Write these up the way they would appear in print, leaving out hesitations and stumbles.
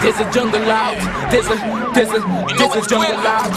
There's a jungle out. There's a jungle out.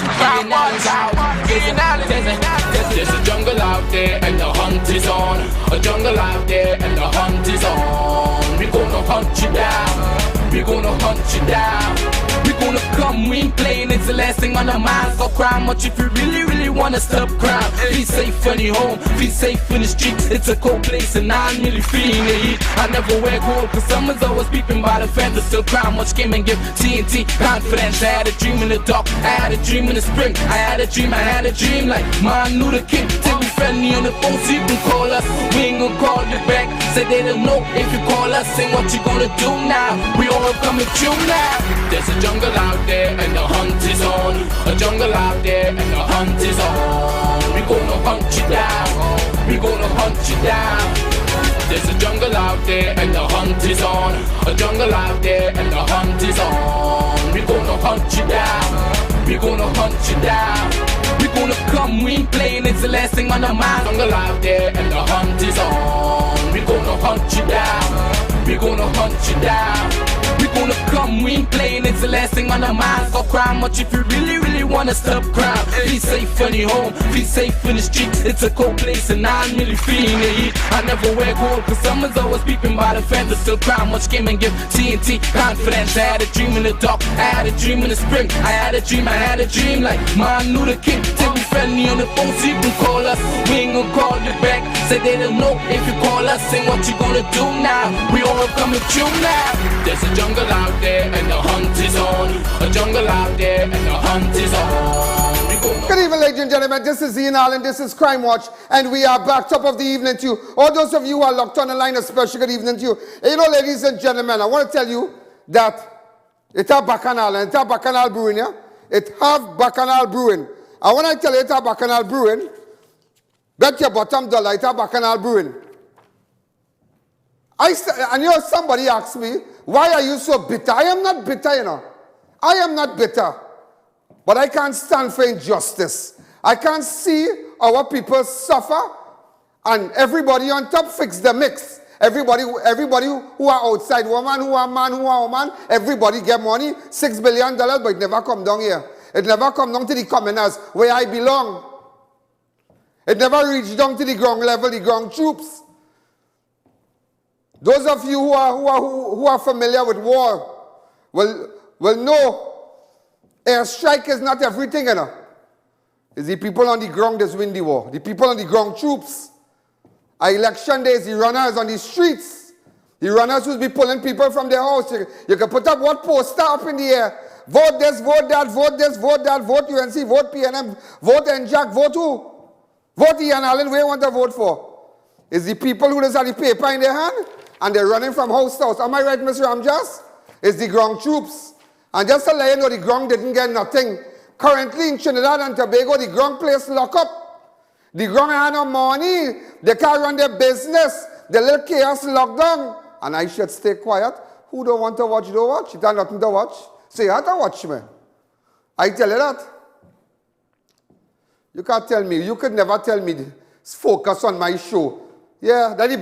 There's a jungle out there and the hunt is on. A jungle out there and the hunt is on. We gonna hunt you down. We gonna hunt you down. We gonna come, we ain't playing, it's the last thing on our minds. Go crime much if you really wanna stop crime. Be safe when you home, be safe in the streets. It's a cold place and I'm really feeling the heat. I never wear gold cause someone's always peeping by the fence. Still crime much came and give TNT confidence. I had a dream in the dark, I had a dream in the spring. I had a dream like Martin Luther King. Take me friendly on the phone so you can call us. We ain't gonna call you back. Say they don't know if you call us. Say what you gonna do now. We all coming through now. There's a jungle out there and the hunt is on. A jungle out there and the hunt is on. We gonna hunt you down. We gonna hunt you down. There's a jungle out there and the hunt is on. A jungle out there and the hunt is on. We gonna hunt you down. We gonna hunt you down. We gonna come, we ain't playing, it's the last thing on our mind. Jungle out there and the hunt is on. We gonna hunt you down. We gonna hunt you down. We gonna come, we ain't playing, it's the last thing on our minds. Go crime much if you really wanna stop crime. Be safe when you home, be safe in the streets. It's a cold place and I'm really feeling the heat. I never wear gold cause someone's always peeping by the fence. Still crime much came and give TNT confidence. I had a dream in the dark, I had a dream in the spring. I had a dream like Martin Luther King. Take me friendly on the phone so you can call us. We ain't gonna call you back. Say they don't know if you call us. Say what you gonna do now. We all coming through now. There's a jungle out there and the hunt is on. A jungle out there and the hunt is on. Good evening, ladies and gentlemen. This is I.A.N. This is Crime Watch, and we are back top of the evening to you. All those of you who are locked on the line, a special good evening to you. You know, ladies and gentlemen, I want to tell you that it have bacchanal, and it have bacchanal brewing, yeah? It have bacchanal brewing. I want to tell you it's a bacchanal brewing. Bet your bottom dollar it's a bacchanal brewing. And you know, somebody asked me, why are you so bitter? I am not bitter, you know. I am not bitter. But I can't stand for injustice. I can't see our people suffer and everybody on top fix the mix. Everybody who are outside, woman, who are man, who are woman, everybody get money, $6 billion, but it never come down here. It never come down to the commoners where I belong. It never reached down to the ground level, the ground troops. Those of you who are familiar with war will know airstrike is not everything, you know. It's the people on the ground that win the war. The people on the ground troops. Our election days, the runners on the streets. The runners who be pulling people from their house. You can put up what poster up in the air. Vote this, vote that, vote this, vote that, vote UNC, vote PNM, vote NJAC, vote who? Vote Ian Allen, where you want to vote for? It's the people who just have the paper in their hand and they're running from house to house. Am I right, Mr. Ramjas? It's the ground troops. And just to let you know, the ground didn't get nothing. Currently in Trinidad and Tobago, the ground place lock up. The ground had no money. They can't run their business. The little chaos lockdown. And I should stay quiet. Who don't want to watch, don't watch. You have nothing to watch. So you have to watch me. I tell you that. You can't tell me. You could never tell me to focus on my show. Yeah, that is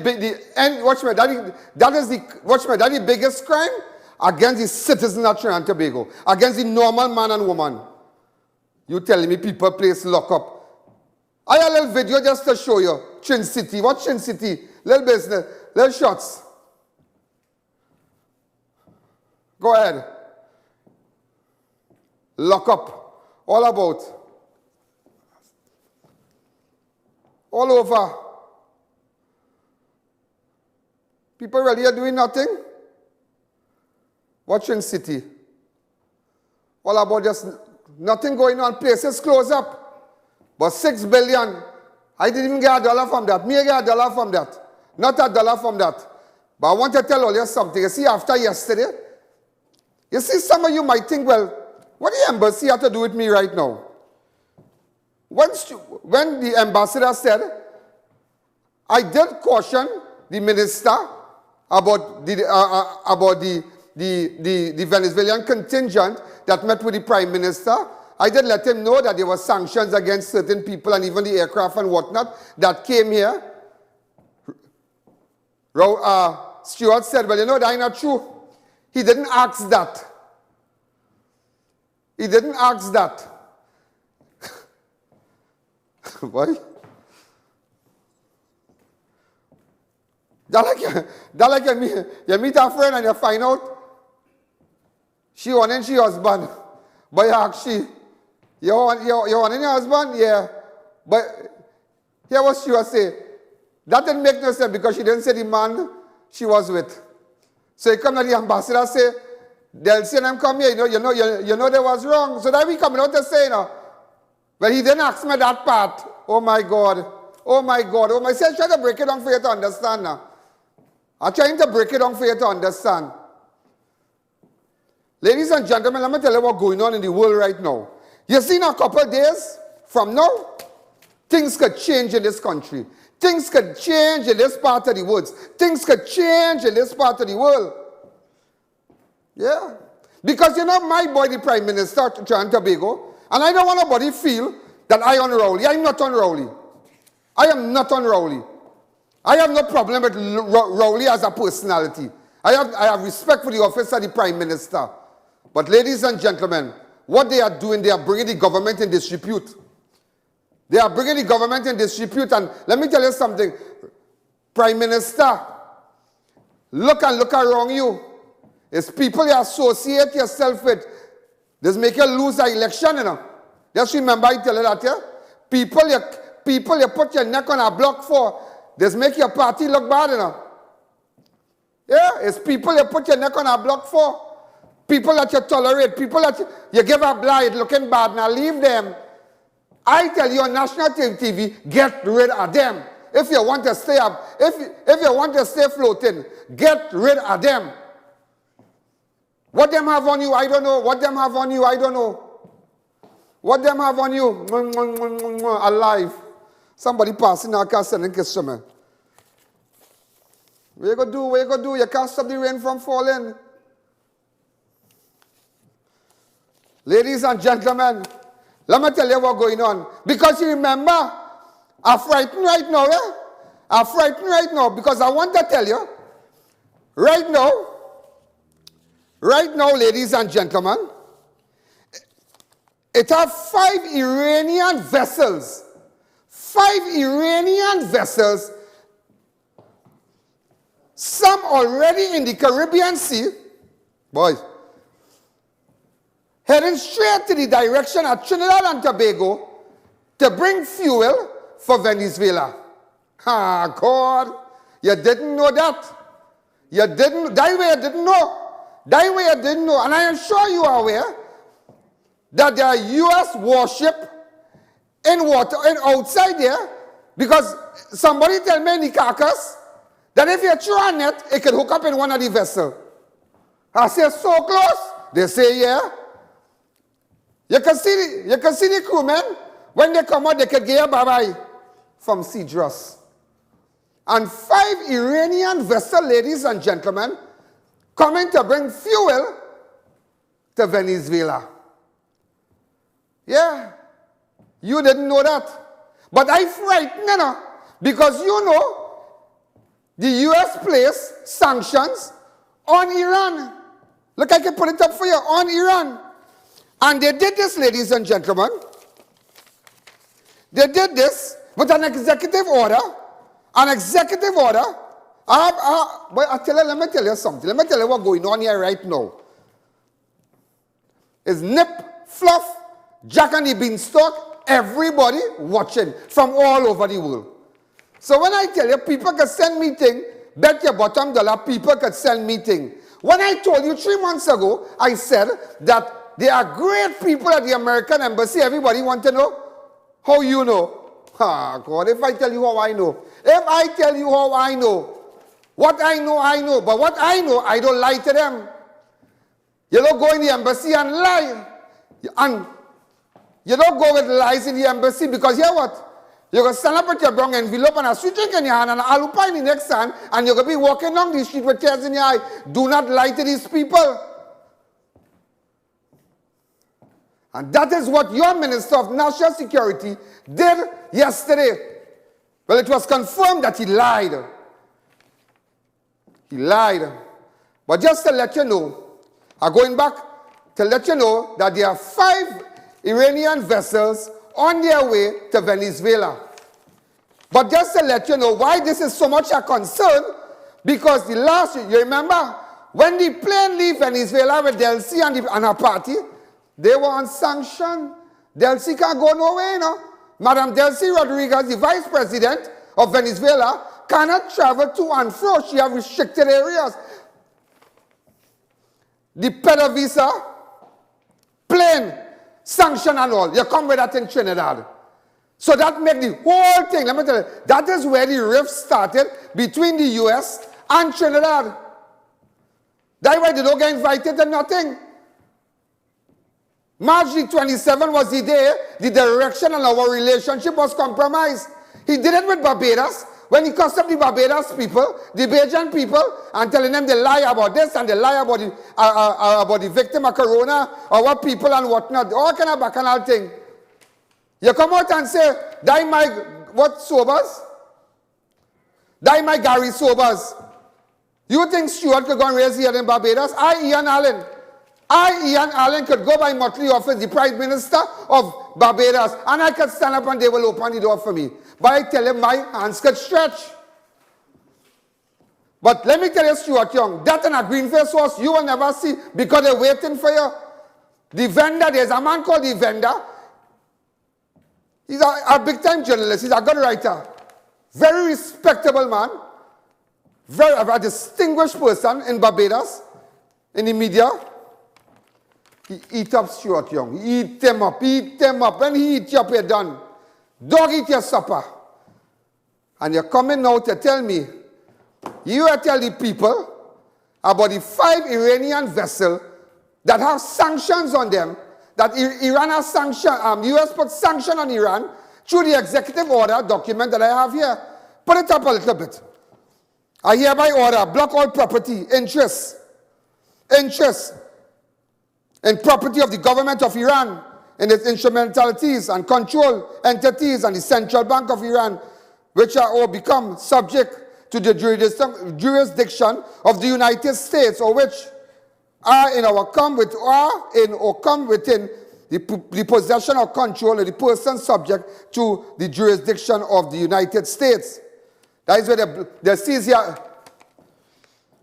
the biggest crime against the citizens of Trinidad and Tobago, against the normal man and woman. You telling me people place lock up. I have a little video just to show you. Trin City. What Trin City? Little business. Little shots. Go ahead. Lock up. All about. All over. People really are doing nothing. Watching city. All about just nothing going on. Places close up. But $6 billion, I didn't even get $1 from that. Me, I get $1 from that. Not $1 from that. But I want to tell all you something. You see, after yesterday, you see, some of you might think, well, what the embassy have to do with me right now? When the ambassador said, I did caution the minister about the Venezuelan contingent that met with the prime minister. I did let him know that there were sanctions against certain people and even the aircraft and whatnot that came here. Stuart said, well, you know, that's not true. He didn't ask that. He didn't ask that. Why? That like you meet a friend and you find out she wanted she husband. But you ask she, you want your husband? Yeah. But here what she was saying. That didn't make no sense because she didn't say the man she was with. So you come to the ambassador say, they'll say them come here, you know they was wrong. So that we coming out to say, you know. But he didn't ask me that part. Oh my God. Oh my God. Oh my, say, try to break it down for you to understand now. I'm trying to break it down for you to understand. Ladies and gentlemen, let me tell you what's going on in the world right now. You see, in a couple of days from now, things could change in this country. Things could change in this part of the world. Things could change in this part of the world. Yeah. Because you know, my boy, the Prime Minister of Trinidad and Tobago, and I don't want nobody feel that I unruly. I'm not unruly. I am not unruly. I have no problem with Rowley as a personality. I have respect for the office of the Prime Minister. But ladies and gentlemen, what they are doing, they are bringing the government in disrepute. They are bringing the government in disrepute. And let me tell you something. Prime Minister, look around you. It's people you associate yourself with. This make you lose an election, you know. Just remember I tell you that, yeah? People you put your neck on a block for, this make your party look bad, you know. Yeah, it's people you put your neck on a block for. People that you tolerate, people that you give a blind looking bad. Now leave them. I tell you on national TV, get rid of them. If you want to stay up, if you want to stay floating, get rid of them. What them have on you, I don't know. What them have on you, I don't know. What them have on you? Alive. Somebody passing our car sending kiss to me. What you gonna do? What you gonna do? You can't stop the rain from falling. Ladies and gentlemen, let me tell you what's going on. Because you remember, I'm frightened right now, yeah? I'm frightened right now because I want to tell you, right now, ladies and gentlemen, it have 5 Iranian vessels. 5 Iranian vessels, some already in the Caribbean Sea, boys, heading straight to the direction of Trinidad and Tobago to bring fuel for Venezuela. Ah, God, you didn't know that. You didn't, that way you didn't know. That way you didn't know. And I am sure you are aware that there are U.S. warship in water, and outside there, because somebody tell me in the carcass that if you throw a net, it can hook up in one of the vessels. I say, so close? They say, yeah. You can see the crewmen, when they come out, they can get a bye-bye from Cedros. And 5 Iranian vessels, ladies and gentlemen, coming to bring fuel to Venezuela. Yeah. You didn't know that. But I frightened you, because you know the U.S. placed sanctions on Iran. Look, I can put it up for you, on Iran. And they did this, ladies and gentlemen. They did this with an executive order. An executive order. But let me tell you something. Let me tell you what's going on here right now. It's nip, fluff, Jack and the Beanstalk, everybody watching from all over the world. So when I tell you people can send me things, bet your bottom dollar people can send me things. When I told you 3 months ago, I said that there are great people at the American Embassy. Everybody want to know how you know. Ah, God, if I tell you how I know. If I tell you how I know. What I know, I know. But what I know, I don't lie to them. You don't go in the embassy and lie. And you don't go with lies in the embassy because hear what? You're going to stand up with your brown envelope and a sweet drink in your hand and an alupa in the next hand, and you're going to be walking down the street with tears in your eye. Do not lie to these people. And that is what your Minister of National Security did yesterday. Well, it was confirmed that he lied. He lied. But just to let you know, I'm going back to let you know that there are 5 Iranian vessels on their way to Venezuela. But just to let you know why this is so much a concern, because the last, you remember, when the plane leave Venezuela with Delcy and her party, they were on sanction. Delcy can't go nowhere, you know. Madam Delcy Rodriguez, the vice president of Venezuela, cannot travel to and fro. She has restricted areas. The PDVSA, plane, sanction and all. You come with that in Trinidad. So that made the whole thing, let me tell you, that is where the rift started between the U.S. and Trinidad. That's why they don't get invited to nothing. March the 27th was the day the direction of our relationship was compromised. He did it with Barbados. When he cussed up the Barbados people, the Bajan people, and telling them they lie about this and they lie about the victim of Corona, or what people and whatnot, all kind of bacchanal thing. You come out and say, die my, what, Sobers? Die my Gary Sobers. You think Stuart could go and raise here in Barbados? I.A.N. Allen could go by Motley office, the Prime Minister of Barbados, and I could stand up and they will open the door for me. But I tell him my hands could stretch. But let me tell you, Stuart Young, that and a green face horse you will never see because they're waiting for you. The vendor, there's a man called the vendor. He's a big-time journalist. He's a good writer. Very respectable man. A distinguished person in Barbados, in the media. He eat up Stuart Young. He eat them up. When he eat you up, you're done. Dog eat your supper. And you're coming now to tell me, you are telling the people about the 5 Iranian vessels that have sanctions on them that Iran has sanctioned, US put sanction on Iran through the executive order document that I have here. Put it up a little bit. I hereby order, block all property, interest in property of the government of Iran, in its instrumentalities and control entities and the Central Bank of Iran, which are or become subject to the jurisdiction of the United States, or which are in or come within the possession or control of the person subject to the jurisdiction of the United States. That is where the sees here.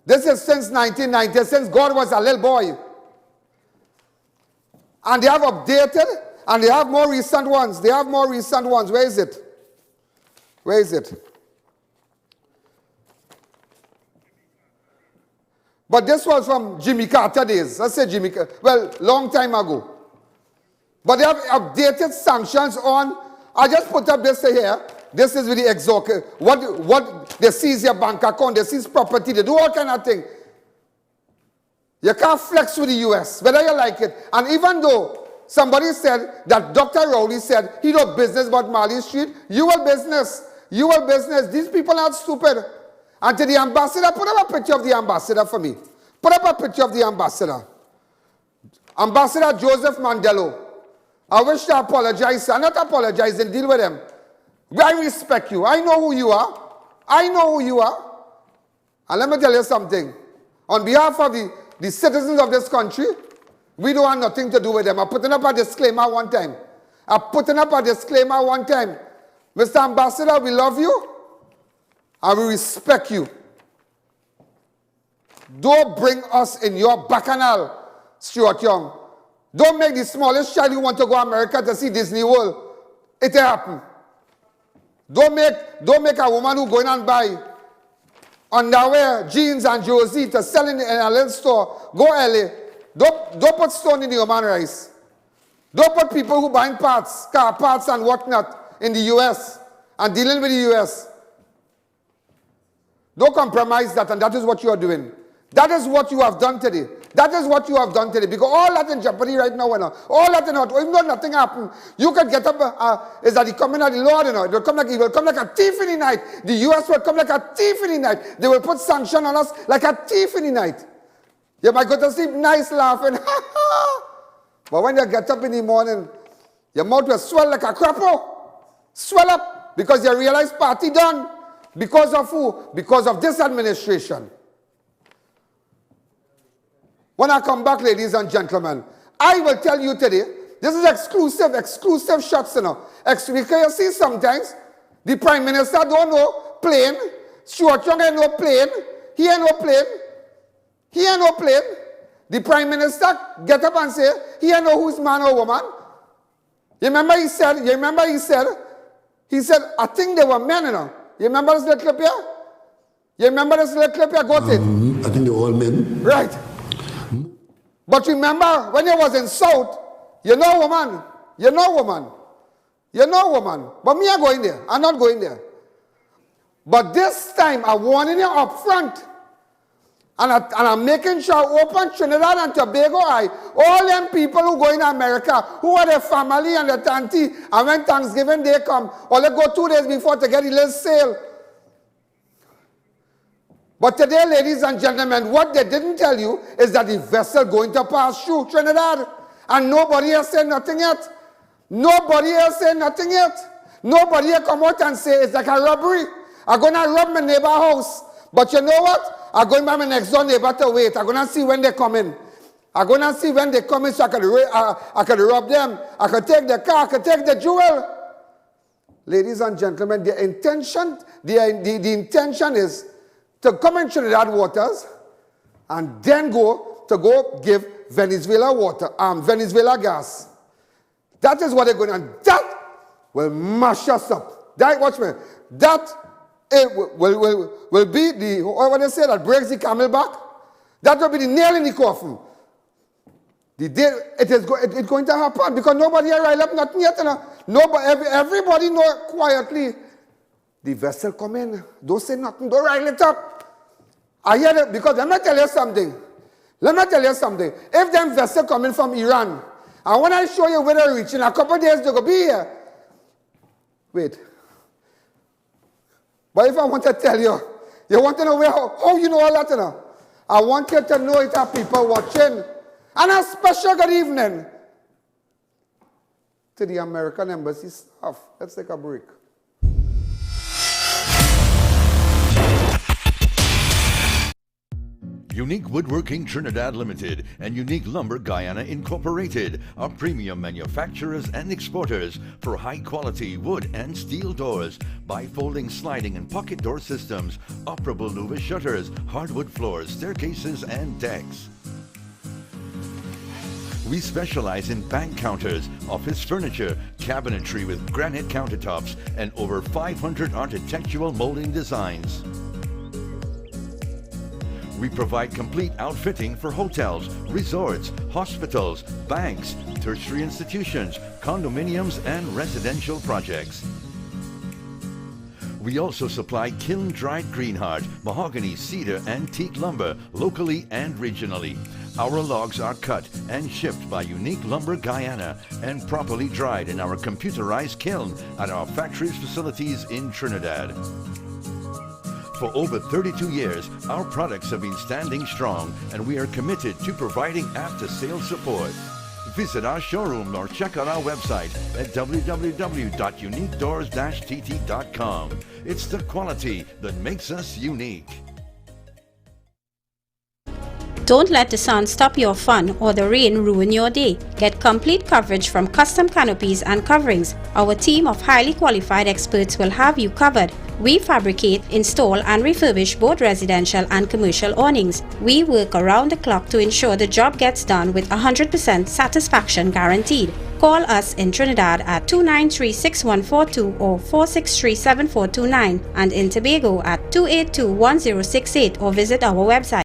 This is since 1990, since God was a little boy. And they have updated, and they have more recent ones. They have more recent ones. Where is it? Where is it? But this was from Jimmy Carter days. Let's say Jimmy Carter. Well, long time ago. But they have updated sanctions on. I just put up this here. This is with the executive. What they seize your bank account, they seize property, they do all kind of thing. You can't flex with the US, whether you like it. And even though somebody said that Dr. Rowley said he do business about Marley Street, you will business. You will business. These people are stupid. And to the ambassador, put up a picture of the ambassador for me. Put up a picture of the ambassador. Ambassador Joseph Mandela. I wish to apologize. I'm not apologizing. Deal with them. I respect you. I know who you are. I know who you are. And let me tell you something. On behalf of the citizens of this country, we don't have nothing to do with them. I'm putting up a disclaimer one time. Mr. Ambassador, we love you and we respect you. Don't bring us in your bacchanal, Stuart Young. Don't make the smallest child who want to go to America to see Disney World. It'll happen. Don't make a woman who go in and buy underwear, jeans, and jersey to sell in a little store. Go LA. Don't put stone in the human rice. Don't put people who buying parts, car parts and whatnot in the US and dealing with the US. Don't compromise that, and that is what you are doing. That is what you have done today. That is what you have done today. Because all that in jeopardy right now, all that in even though nothing happened, you can get up, is that the coming of the Lord, It will come like a thief in the night. The US will come like a thief in the night. They will put sanction on us like a thief in the night. You might go to sleep nice laughing. But when you get up in the morning, your mouth will swell like a crapper. Swell up because you realize party done. Because of who? Because of this administration. When I come back, ladies and gentlemen, I will tell you today, this is exclusive shots, Because you see sometimes, the Prime Minister don't know plane, Stuart Young ain't no plane, he ain't no plane. The Prime Minister get up and say, he ain't know who's man or woman. You remember he said, I think they were men, You remember this little clip here? Go to it. I think they were all men. Right. But remember, when you was in South, you know woman. But me, I'm going there. I'm not going there. But this time, I'm warning you up front. And I'm making sure open Trinidad and Tobago eye. All them people who go in America, who are their family and their auntie, and when Thanksgiving Day come, or they go 2 days before to get a little sale. But today, ladies and gentlemen, what they didn't tell you is that the vessel going to pass through Trinidad. And nobody has said nothing yet. Nobody has come out and say it's like a robbery. I'm going to rob my neighbor's house. But you know what? I'm going by my next door neighbor to wait. I'm going to see when they come in. So I can rob them. I can take the car. I can take the jewel. Ladies and gentlemen, the intention is to come in Trinidad waters and then go give Venezuela Venezuela gas. That is what they're going to do. And that will mash us up. Watch me. That will be what they say that breaks the camel back. That will be the nail in the coffin. The day it's going to happen because nobody has riled up nothing yet. Everybody know quietly. The vessel come in. Don't say nothing. Don't rile it up. I hear it because let me tell you something. If them vessel coming from Iran And when I show you where they're reaching, a couple of days they're going to be here. Wait. But if I want to tell you, you want to know how you know all that, you know? I want you to know it are people watching. And a special good evening to the American Embassy staff. Let's take a break. Unique Woodworking Trinidad Limited and Unique Lumber Guyana Incorporated are premium manufacturers and exporters for high-quality wood and steel doors, bifolding sliding and pocket door systems, operable louver shutters, hardwood floors, staircases, and decks. We specialize in bank counters, office furniture, cabinetry with granite countertops, and over 500 architectural molding designs. We provide complete outfitting for hotels, resorts, hospitals, banks, tertiary institutions, condominiums, and residential projects. We also supply kiln-dried greenheart, mahogany, cedar, and teak lumber locally and regionally. Our logs are cut and shipped by Unique Lumber Guyana and properly dried in our computerized kiln at our factory's facilities in Trinidad. For over 32 years, our products have been standing strong, and we are committed to providing after-sales support. Visit our showroom or check out our website at www.uniquedoors-tt.com. It's the quality that makes us unique. Don't let the sun stop your fun or the rain ruin your day. Get complete coverage from custom canopies and coverings. Our team of highly qualified experts will have you covered. We fabricate, install, and refurbish both residential and commercial awnings. We work around the clock to ensure the job gets done with 100% satisfaction guaranteed. Call us in Trinidad at 293-6142 or 463-7429 and in Tobago at 282-1068 or visit our website.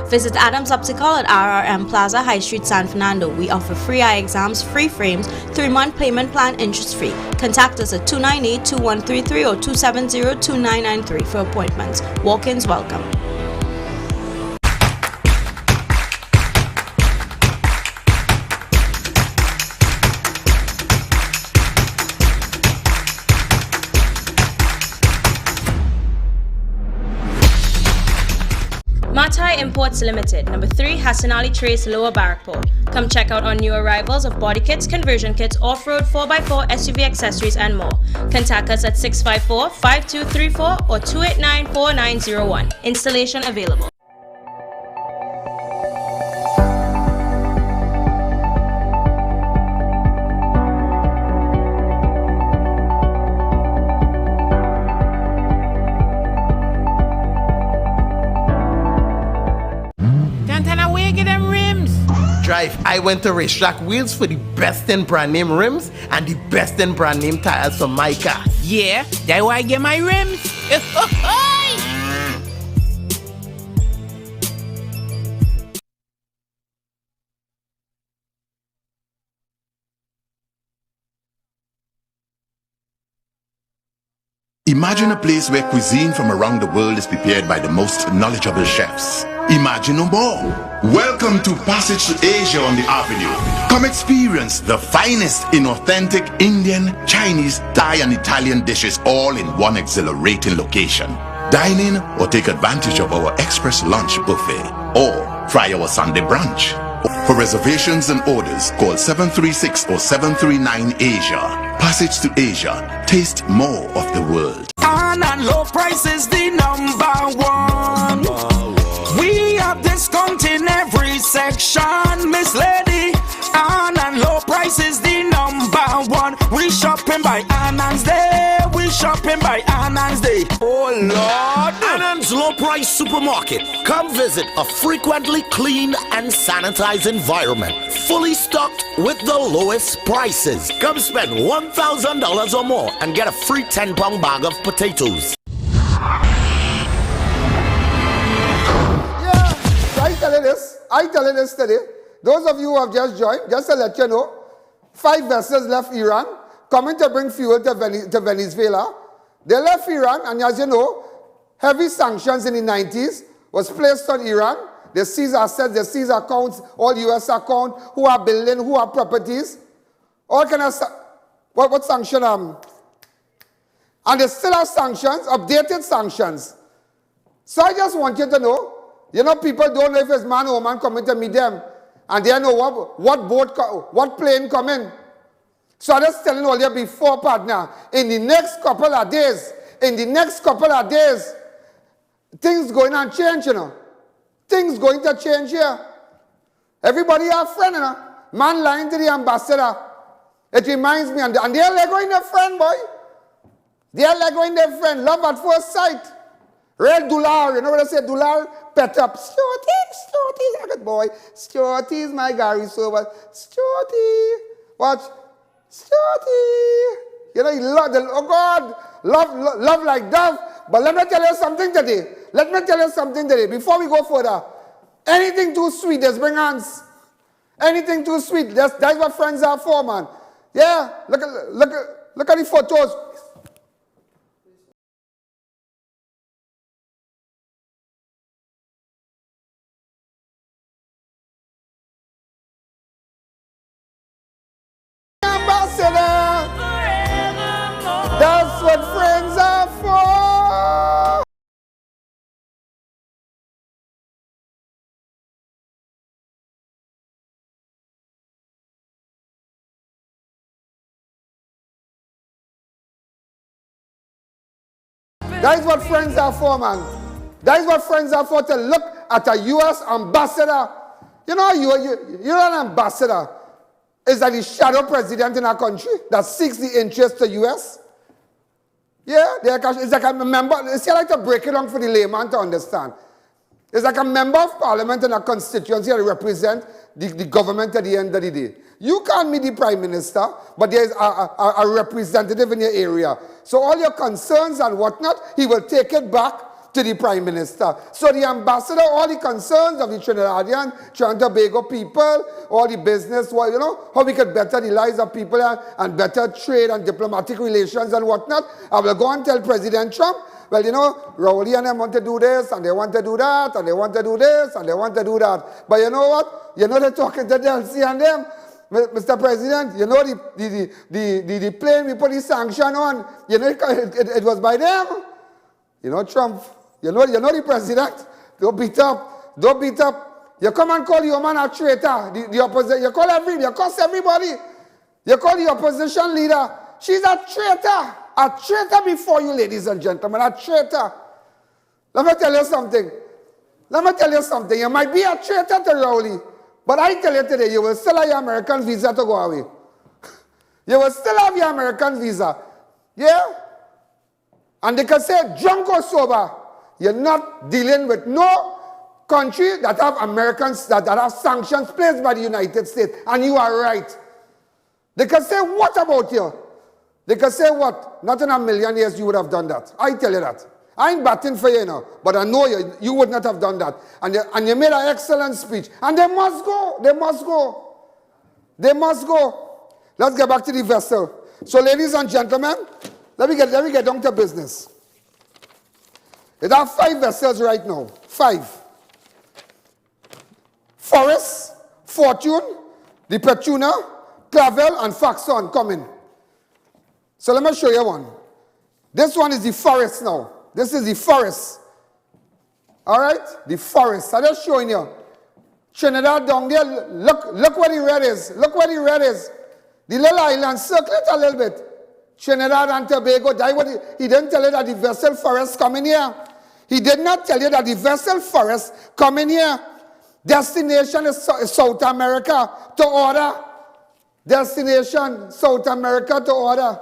Visit Adams Optical at RRM Plaza, High Street, San Fernando. We offer free eye exams, free frames, 3-month payment plan, interest-free. Contact us at 298-2133 or 270-2993 for appointments. Walk-ins welcome. Matai Imports Limited, number 3 Hassan Ali Trace, Lower Barrackport. Come check out our new arrivals of body kits, conversion kits, off-road 4x4, SUV accessories, and more. Contact us at 654-5234 or 289-4901. Installation available. Drive, I went to Racetrack Wheels for the best in brand name rims and the best in brand name tires for my car. Yeah, that's why I get my rims. Imagine a place where cuisine from around the world is prepared by the most knowledgeable chefs. Imagine no more. Welcome to Passage to Asia on the Avenue. Come experience the finest in authentic Indian, Chinese, Thai and Italian dishes all in one exhilarating location. Dine in or take advantage of our express lunch buffet or try our Sunday brunch. For reservations and orders, call 736 or 739 Asia. Passage to Asia. Taste more of the world. And low price is the number one. We have discount in every section, Miss Lady. And low price is the number one. We shopping by Annan's Day. We shopping by Annan's Day. Oh Lord. Annan's Low Price Supermarket. Come visit a frequently clean and sanitized environment. Fully stocked with the lowest prices. Come spend $1,000 or more and get a free 10-pound bag of potatoes. Yeah, I tell you this today. Those of you who have just joined, just to let you know, 5 vessels left Iran, coming to bring fuel to Venezuela. They left Iran, and as you know, heavy sanctions in the 90s was placed on Iran. They seized assets, they seized accounts, all U.S. accounts, who are building, who are properties. All kind of, what sanction? And they still have sanctions, updated sanctions. So I just want you to know, people don't know if it's man or woman coming to meet them. And they know what boat, what plane coming. So I'm just telling all you before, partner, in the next couple of days, things going to change, Things going to change here. Everybody have a friend, Man lying to the ambassador. It reminds me, and they're Legoing their friend, boy. They're Legoing their friend. Love at first sight. Red dollar, you know what I say? Dollar, pet up. Stuarty, boy. Stuarty is my Gary Sober. Stuarty. Watch. Stuarty. He love, oh God, love like dove. But let me tell you something today. Before we go further. Anything too sweet, just bring hands. Anything too sweet, that's what friends are for, man. Yeah, look at the photos. That's what friends are for. That is what friends are for, man. That is what friends are for, to look at a U.S. ambassador. You're an ambassador. Is that the shadow president in our country that seeks the interest of the U.S.? Yeah, it's like a member. It's like to break it down for the layman to understand. It's like a member of parliament in a constituency that represent the government at the end of the day. You can't meet the prime minister, but there's a representative in your area. So all your concerns and whatnot, he will take it back to the prime minister. So the ambassador, all the concerns of the Trinidadian, Tobago people, all the business, how we could better the lives of people and better trade and diplomatic relations and whatnot. I will go and tell President Trump, well, Rowley and them want to do this, and they want to do that, and they want to do this, and they want to do that. But you know what? They're talking to Delcy and them. Mr. President, the plane we put the sanction on, it was by them. Trump, the president, don't beat up. You come and call your man a traitor, the opposition, you curse everybody. You call the opposition leader, she's a traitor before you, ladies and gentlemen, a traitor. Let me tell you something. You might be a traitor to Rowley, but I tell you today, you will still have your American visa to go away. You will still have your American visa. Yeah? And they can say, drunk or sober, you're not dealing with no country that have Americans, that have sanctions placed by the United States. And you are right. They can say, what about you? They can say, what? Not in a million years you would have done that. I tell you that. I ain't batting for you now, but I know you would not have done that. And you made an excellent speech. And they must go. Let's get back to the vessel. So, ladies and gentlemen, let me get down to business. There are 5 vessels right now. 5. Forest, Fortune, the Petuna, Clavel, and Faxon coming. So let me show you one. This one is the Forest now. This is the Forest. All right? The Forest. I'm just showing you. Trinidad down there, look where the red is. The little island, circle it a little bit. Trinidad and Tobago, he didn't tell you that the vessel Forest coming here. He did not tell you that the vessel Forest coming here. Destination is South America to order. Destination South America to order.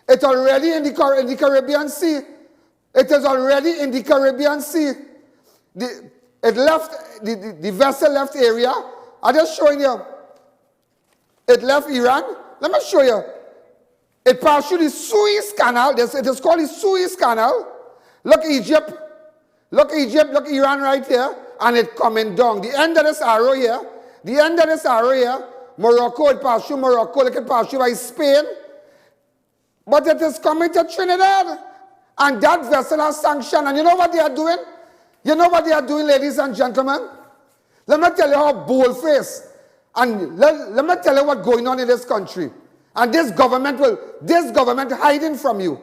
It's already in the Caribbean Sea. It is already in the Caribbean Sea. The vessel left area. I'm just showing you. It left Iran. Let me show you. It passed through the Suez Canal. It is called the Suez Canal. Look Egypt. Look Iran right here. And it coming down. The end of this arrow here, the end of this arrow here, Morocco, it pass through Morocco, it can pass through by Spain. But it is coming to Trinidad. And that vessel has sanctioned. And you know what they are doing? You know what they are doing, ladies and gentlemen? Let me tell you how bold-faced. And let me tell you what's going on in this country. And this government hiding from you.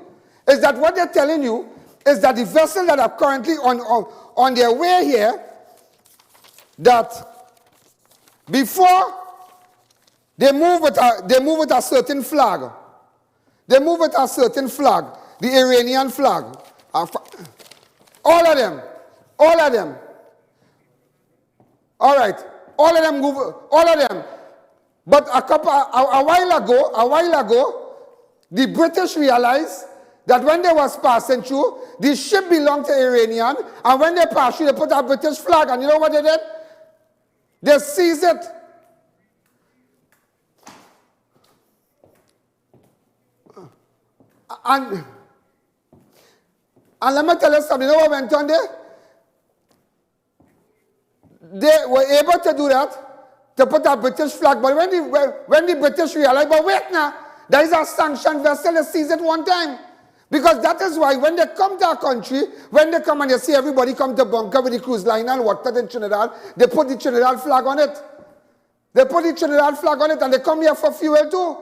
Is that what they're telling you is that the vessels that are currently on their way here, that before they move with a certain flag. They move with a certain flag, the Iranian flag. All of them. All right, all of them move, all of them. But a while ago, the British realized that when they was passing through, the ship belonged to Iranian, and when they passed through, they put a British flag, and you know what they did? They seized it. And let me tell you something, you know what went on there? They were able to do that, to put a British flag, but when the British realized, but wait now, there is a sanctioned vessel, they seize it one time. Because that is why when they come to our country, when they come and they see everybody come to bunker with the cruise line and water in Trinidad, they put the Trinidad flag on it. They put the Trinidad flag on it and they come here for fuel too.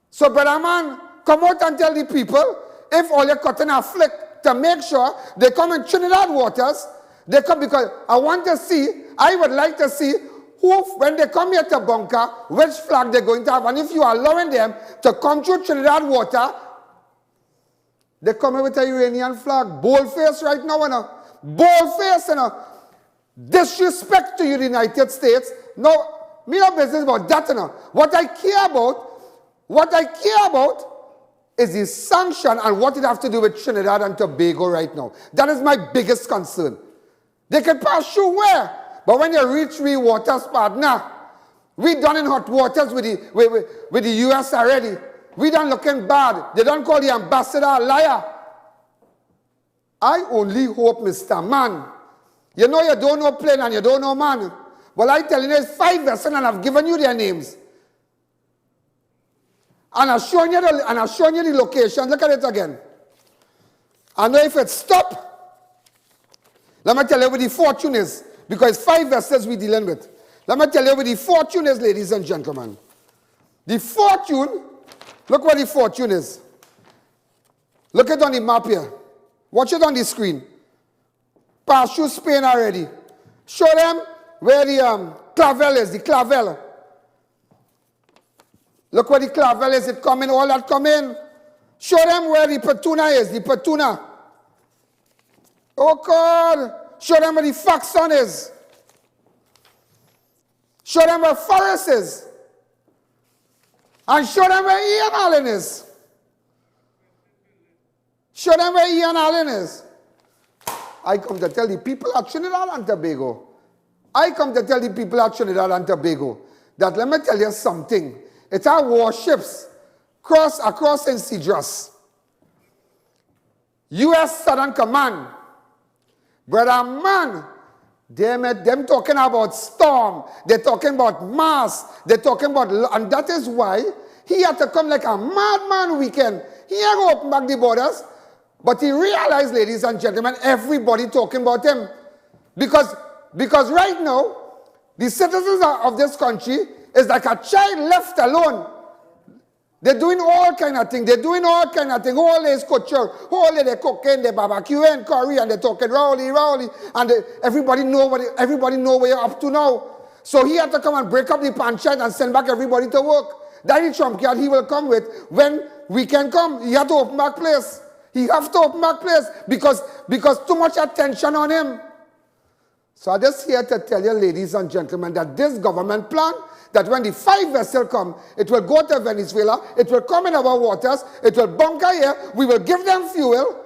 So brother man, come out and tell the people, if all you're cutting a flick to make sure they come in Trinidad waters, they come because I would like to see who, when they come here to bunker, which flag they're going to have. And if you are allowing them to come through Trinidad water, they come here with a Iranian flag. Bold face right now, you know. Bold face, you know. Disrespect to you, the United States. No, me no business about that, you know. What I care about is the sanction and what it have to do with Trinidad and Tobago right now. That is my biggest concern. They can pass through where? But when you reach we waters partner, we done in hot waters with the US already. We done looking bad. They don't call the ambassador a liar. I only hope, Mr. Man, you know you don't know plane and you don't know man. But I tell you, there's 5 vessels and I've given you their names. And I've shown you the location. Look at it again. I know if it stop, let me tell you what the fortune is. Because 5 vessels we're dealing with. Let me tell you what the fortune is, ladies and gentlemen. The fortune, look what the fortune is. Look at it on the map here. Watch it on the screen. Pass through Spain already. Show them where the Clavel is, the Clavel. Look where the Clavel is, it coming, all that come in. Show them where the Petuna is, the Petuna. Oh God. Show them where the Faxon is. Show them where Forest is. And show them where I.A.N. Allen is. Show them where I.A.N. Allen is. I come to tell the people at Trinidad and Tobago. I come to tell the people at Trinidad and Tobago that let me tell you something. It's our warships across in Cedros. U.S. Southern Command. Brother man, them talking about storm. They're talking about mass. They're talking about, and that is why he had to come like a madman weekend. He had to open back the borders. But he realized, ladies and gentlemen, everybody talking about him. Because right now, the citizens of this country is like a child left alone. They're doing all kind of things. All this culture, all they cooking, they barbecuing, curry, and they're talking rowdy. And everybody know where you're up to now. So he had to come and break up the panchayat and send back everybody to work. That is Trump card he will come with when we can come. He had to open back place. He have to open back place because too much attention on him. So I'm just here to tell you, ladies and gentlemen, that this government plan, that when the 5 vessels come, it will go to Venezuela, it will come in our waters, it will bunker here, we will give them fuel,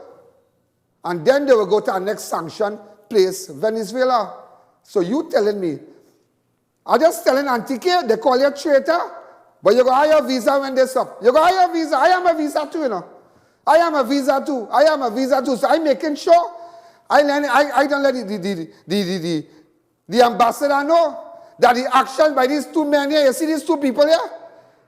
and then they will go to our next sanction place, Venezuela. So you telling me, I'm just telling Antique, they call you a traitor, but you go hire a visa when they stop. You go hire a visa. I am a visa too, you know. I am a visa too. So I'm making sure I don't let the ambassador know that the action by these two men here, you see these two people here?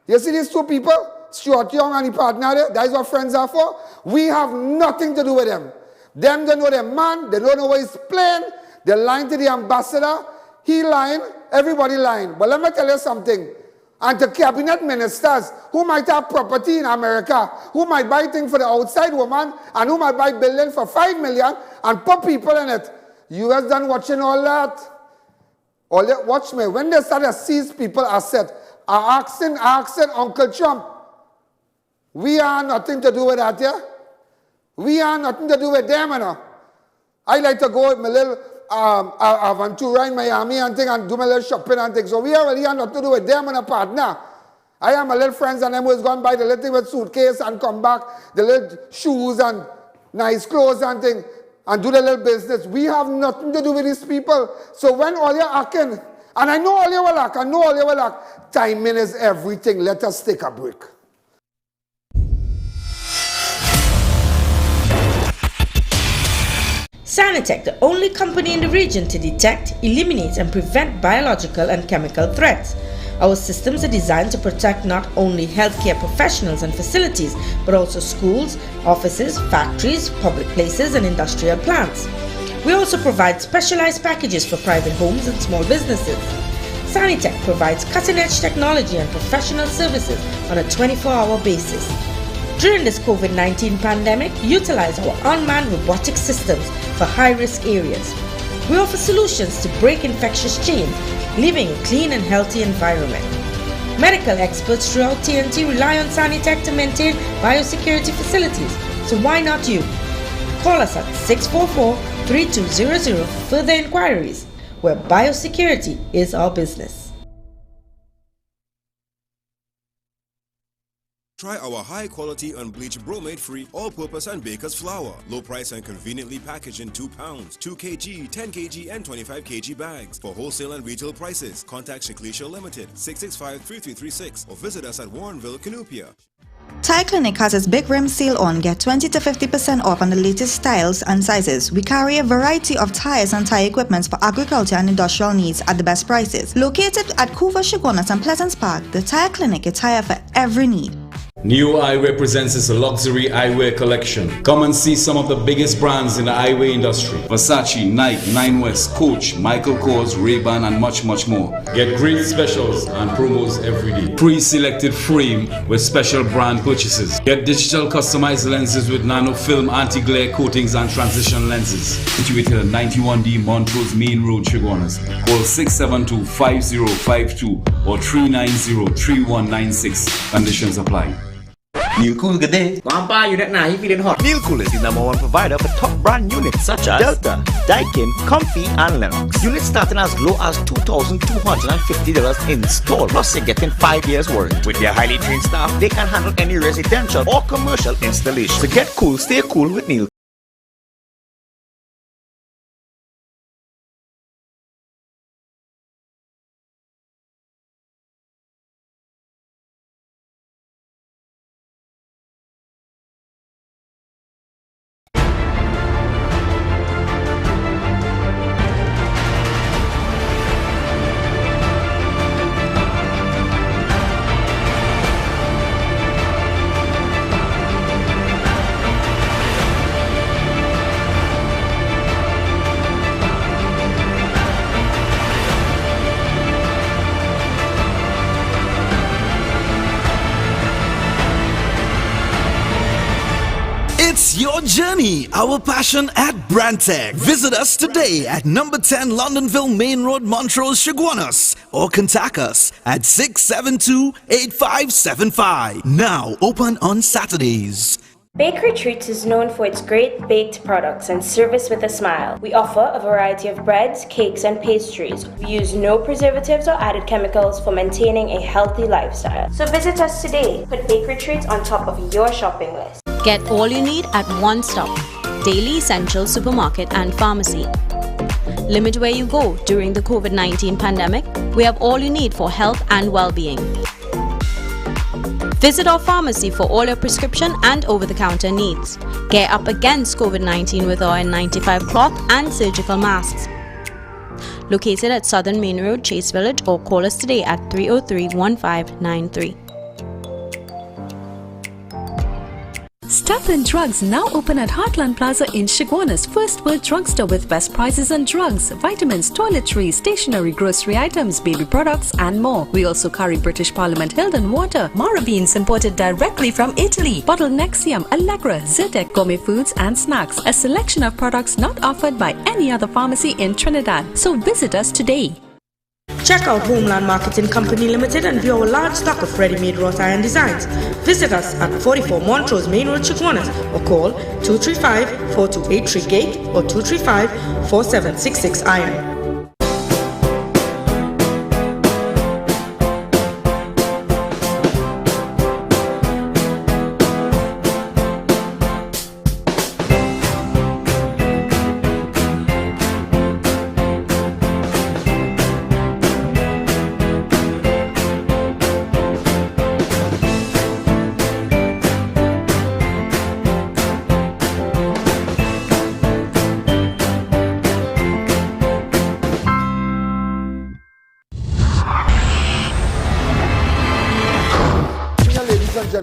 You see these two people? Stuart Young and the partner there? That is what friends are for. We have nothing to do with them. Them don't know their man, they don't know what he's playing. They're lying to the ambassador. He lying, everybody lying. But let me tell you something. And to cabinet ministers who might have property in America, who might buy things for the outside woman, and who might buy building for $5 million and put people in it. You guys done watching all that? All that, watch me. When they start to seize people asset, are asking Uncle Trump, we are nothing to do with that, yeah? We are nothing to do with them, you know. I like to go with my little aventura in Miami and thing and do my little shopping and things. So we really have nothing to do with them and a partner. I have my little friends and them who's gone buy the little thing with suitcase and come back, the little shoes and nice clothes and thing, and do the little business. We have nothing to do with these people. So when all you're acting, and I know all you will act, timing is everything. Let us take a break. Sanitec, the only company in the region to detect, eliminate and prevent biological and chemical threats. Our systems are designed to protect not only healthcare professionals and facilities, but also schools, offices, factories, public places and industrial plants. We also provide specialized packages for private homes and small businesses. Sanitec provides cutting-edge technology and professional services on a 24-hour basis. During this COVID-19 pandemic, utilize our unmanned robotic systems for high-risk areas. We offer solutions to break infectious chains, leaving a clean and healthy environment. Medical experts throughout TNT rely on Sanitec to maintain biosecurity facilities, so why not you? Call us at 644-3200 for further inquiries, where biosecurity is our business. Try our high-quality unbleached bromate-free all-purpose and baker's flour. Low price and conveniently packaged in 2 pounds, 2 kg, 10 kg and 25 kg bags. For wholesale and retail prices, contact Shiklisha Limited, 665-3336 or visit us at Warrenville, Canupia. Tire Clinic has its big rim sale on. Get 20 to 50% off on the latest styles and sizes. We carry a variety of tires and tire equipments for agriculture and industrial needs at the best prices. Located at Couva, Chaguanas and Pleasance Park, the Tire Clinic is tire for every need. New Eyewear presents its luxury eyewear collection. Come and see some of the biggest brands in the eyewear industry. Versace, Nike, Nine West, Coach, Michael Kors, Ray-Ban and much more. Get great specials and promos every day. Pre-selected frame with special brand purchases. Get digital customized lenses with nano film anti-glare coatings and transition lenses. Situated at 91D Montrose Main Road, Chaguanas. Call 672-5052 or 390-3196. Conditions apply. Neil Cool, good day. Grandpa, you don't know, you feeling hot. Neil Cool is the #1 provider for top brand units such as Delta, Daikin, Comfy and Lennox. Units starting as low as $2,250 installed. Plus you're getting 5 years warranty. With their highly trained staff, they can handle any residential or commercial installation. So get cool, stay cool with Neil. It's your journey, our passion at Brandtech. Visit us today at number 10 Londonville Main Road, Montrose, Chaguanas, or contact us at 672-8575. Now open on Saturdays. Bakery Treats is known for its great baked products and service with a smile. We offer a variety of breads, cakes, and pastries. We use no preservatives or added chemicals for maintaining a healthy lifestyle. So visit us today. Put Bakery Treats on top of your shopping list. Get all you need at one stop. Daily Essentials Supermarket and Pharmacy. Limit where you go during the COVID-19 pandemic. We have all you need for health and well-being. Visit our pharmacy for all your prescription and over-the-counter needs. Get up against COVID-19 with our N95 cloth and surgical masks. located at Southern Main Road, Chase Village, or call us today at 303-1593. Stuff and Drugs now open at Heartland Plaza in Shiguana's First World Drugstore with best prices on drugs, vitamins, toiletries, stationery, grocery items, baby products and more. We also carry British Parliament Hilden water, Mara beans imported directly from Italy, bottled Nexium, Allegra, Zyrtec, gourmet foods and snacks. A selection of products not offered by any other pharmacy in Trinidad. So visit us today. Check out Homeland Marketing Company Limited and view our large stock of ready-made wrought iron designs. Visit us at 44 Montrose Main Road, Chiguanas, or call 235-4283 Gate or 235-4766 Iron.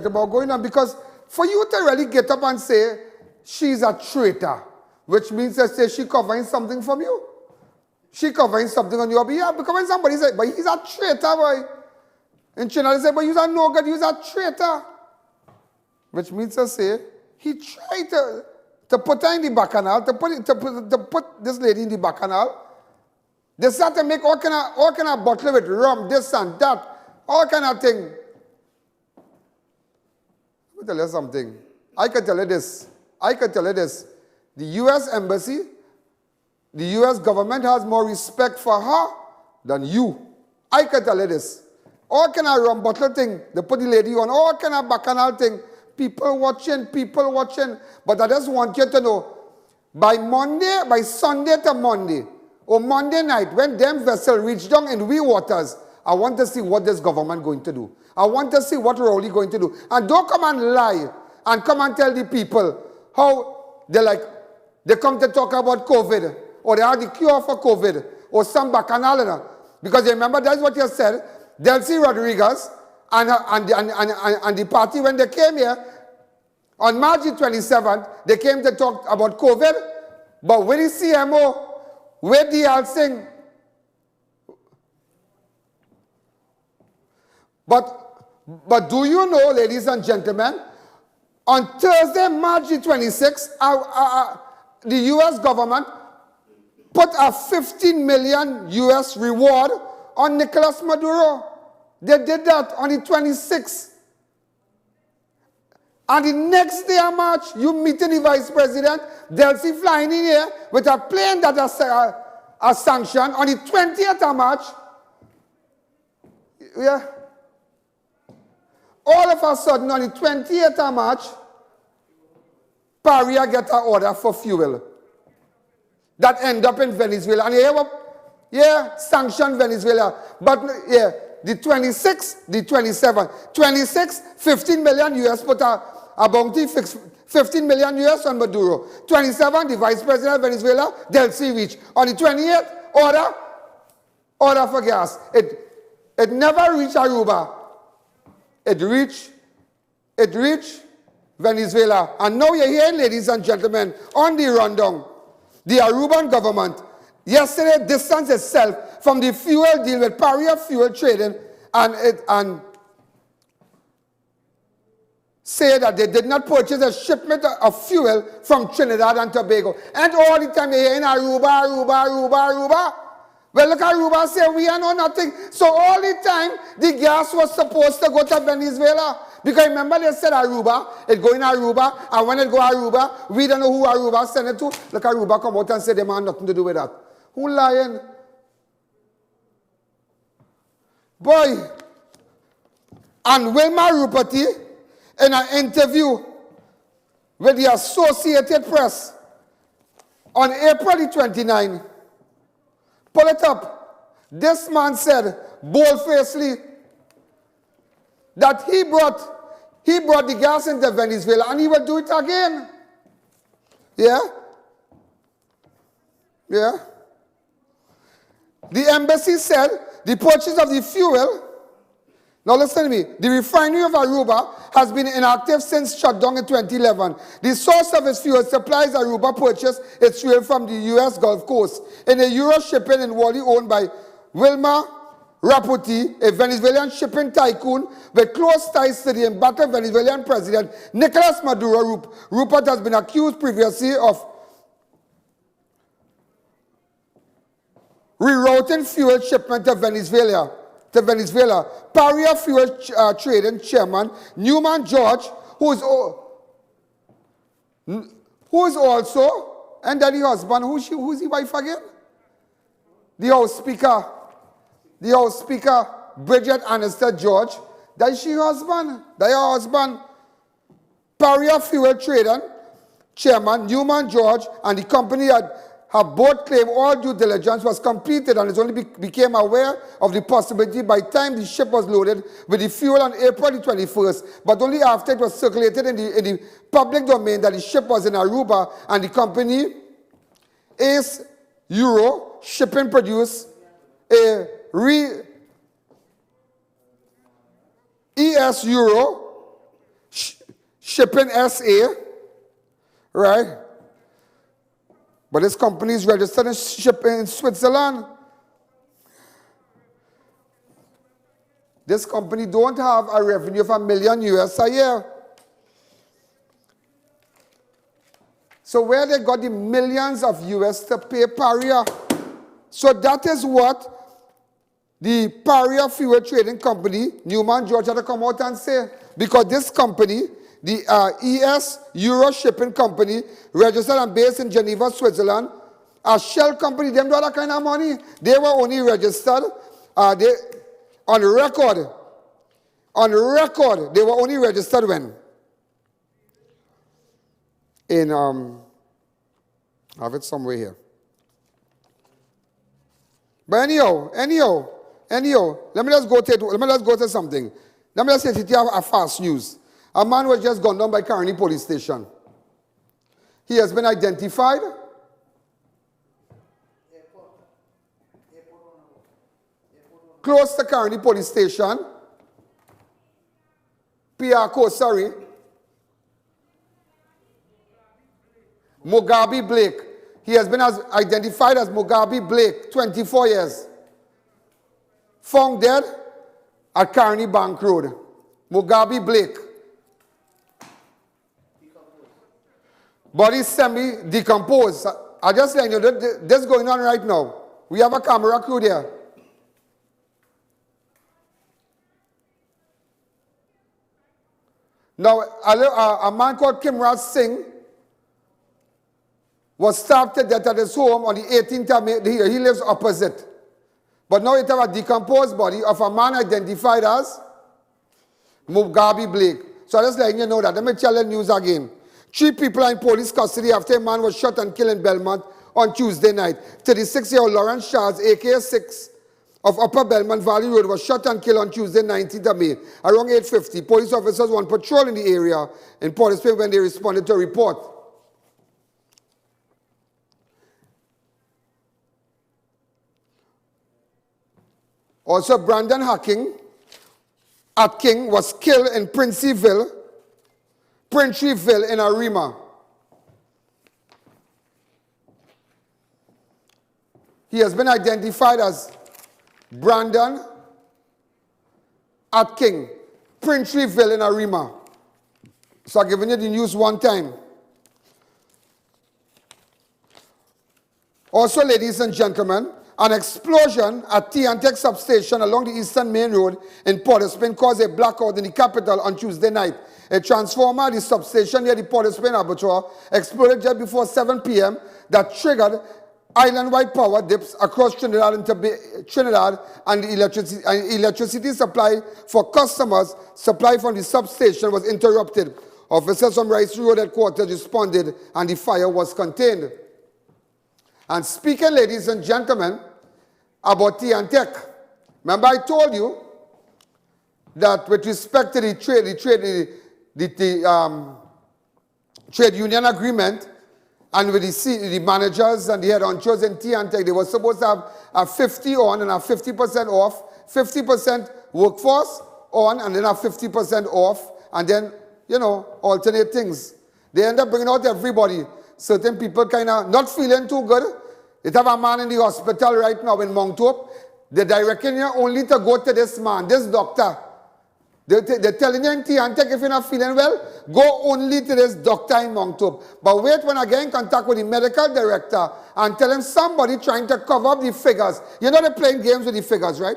About going on, because for you to really get up and say she's a traitor, which means to say she covering something from you, she covering something on your behalf, because when somebody says, but he's a traitor, boy, in Trinidad they say, but you're a no good, you're a traitor, which means to say he tried to put her in the bacchanal, to put this lady in the bacchanal. They start to make all kind of bottle with rum, this and that, all kind of thing. Let me tell you something. I can tell you this. The U.S. Embassy, the U.S. government has more respect for her than you. I can tell you this. All kind of rum bottle thing, they put the lady on, all kind of bacchanal thing. People watching. But I just want you to know, by Sunday to Monday, or Monday night, when them vessel reach down in we waters, I want to see what this government going to do. I want to see what Rowley going to do. And don't come and lie and come and tell the people how they come to talk about COVID, or they have the cure for COVID, or some bacchanal. Because you remember, that's what you said. Delcy Rodriguez and the party, when they came here, on March 27th, they came to talk about COVID, but with the CMO, with the Alsing, But do you know, ladies and gentlemen, on Thursday, March 26th, the U.S. government put a $15 million U.S. reward on Nicolas Maduro. They did that on the 26th. And the next day of March, you meeting the Vice President, Delcy flying in here with a plane that are sanctioned on the 20th of March. Yeah. All of a sudden, on the 28th of March, PARIA get an order for fuel that end up in Venezuela. And you hear what? Yeah, sanction Venezuela. But yeah, the 26th, the 27th. 26, 15 million US put a bounty, 15 million US on Maduro. 27, the Vice President of Venezuela, Delcy reach. On the 28th, order for gas. It never reached Aruba. It reached Venezuela. And now you're here, ladies and gentlemen, on the rundown. The ARUBAN government yesterday distanced itself from the fuel deal with PARIA Fuel Trading and say that they did not purchase a shipment of fuel from Trinidad and Tobago. And all the time you're hearing Aruba. Well, look, Aruba say we are know nothing. So all the time, the gas was supposed to go to Venezuela. Because remember they said Aruba, it go in Aruba, and when it go Aruba, we don't know who Aruba sent it to. Look, Aruba come out and say they have nothing to do with that. Who lying? Boy. And WILMER RUPERTI, in an interview with the Associated Press on April 29, pull it up. This man said boldfacedly that he brought the gas into Venezuela and he will do it again. Yeah? Yeah? The embassy said the purchase of the fuel, now listen to me, the refinery of Aruba has been inactive since shutdown in 2011. The source of its fuel supplies Aruba purchased its fuel from the U.S. Gulf Coast in a Euro shipping in Wally owned by WILMER, RUPERTI, a Venezuelan shipping tycoon with close ties to the embattled Venezuelan president Nicolas Maduro. Rupert has been accused previously of rerouting fuel shipment to Venezuela. PARIA fuel trading chairman Newman George, who is also, and then the husband, who's the wife again? The House Speaker, Bridget Annister George. That is her husband. That is her husband. PARIA fuel trading chairman Newman George and the company have both claimed all due diligence was completed and it only became aware of the possibility by the time the ship was loaded with the fuel on April the 21st, but only after it was circulated in the public domain that the ship was in Aruba and the company ACE Euro Shipping produced a ES Euro Shipping SA, right? But this company is registered in Switzerland. This company don't have a revenue of $1 million US a year. So where they got the millions of US to pay PARIA? So that is what the PARIA fuel trading company, Newman George, had to come out and say. Because this company, the ES Euro Shipping Company, registered and based in Geneva, Switzerland, a shell company, them do that kind of money. They were only registered, on record, they were only registered when? In, I have it somewhere here. But anyhow, let me just go to something. Let me just say to you a fast news. A man was just gone down by Carney police station. He has been identified. Close to Carney police station. Piaco, sorry. Mugabe Blake. He has been identified as Mugabe Blake, 24 years. Found dead at Carney Bank Road. Mugabe Blake. Body semi-decomposed. I just let you know, this is going on right now. We have a camera crew there. Now, a man called Kimraj Singh was stabbed to death at his home on the 18th of May. He lives opposite. But now it have a decomposed body of a man identified as Mugabe Blake. So I just letting you know that. Let me tell you the news again. 3 people are in police custody after a man was shot and killed in Belmont on Tuesday night. 36-year-old Lawrence Charles, a.k.a. 6, of Upper Belmont Valley Road, was shot and killed on Tuesday, 19th of May, around 8:50. Police officers were on patrol in the area in Port of Spain when they responded to a report. Also, Brandon Atking was killed in Princeville in Arima. He has been identified as Brandon Atking, Princeville in Arima. So I'm giving you the news one time. Also, ladies and gentlemen, an explosion at T&Tech substation along the Eastern Main Road in Port of Spain caused a blackout in the capital on Tuesday night. A transformer at the substation near the Port of Spain abattoir exploded just before 7 p.m. that triggered island-wide power dips across Trinidad and the electricity supply for customers supply from the substation was interrupted. Officers from Rice Road headquarters responded and the fire was contained. And speaking, ladies and gentlemen, about T&Tech, remember I told you that with respect to the trade union agreement And with the managers and the head honchos in T&Tech, they were supposed to have a 50 on and a 50% off, 50% workforce on and then a 50% off, and then, you know, alternate things. They end up bringing out everybody. Certain people kind of not feeling too good. They have a man in the hospital right now in Mount Hope. They're directing you only to go to this man, this doctor. They're telling you in T&Tech, if you're not feeling well, go only to this doctor in Mount Hope. But wait when I get in contact with the medical director and tell him somebody trying to cover up the figures. You know they're playing games with the figures, right?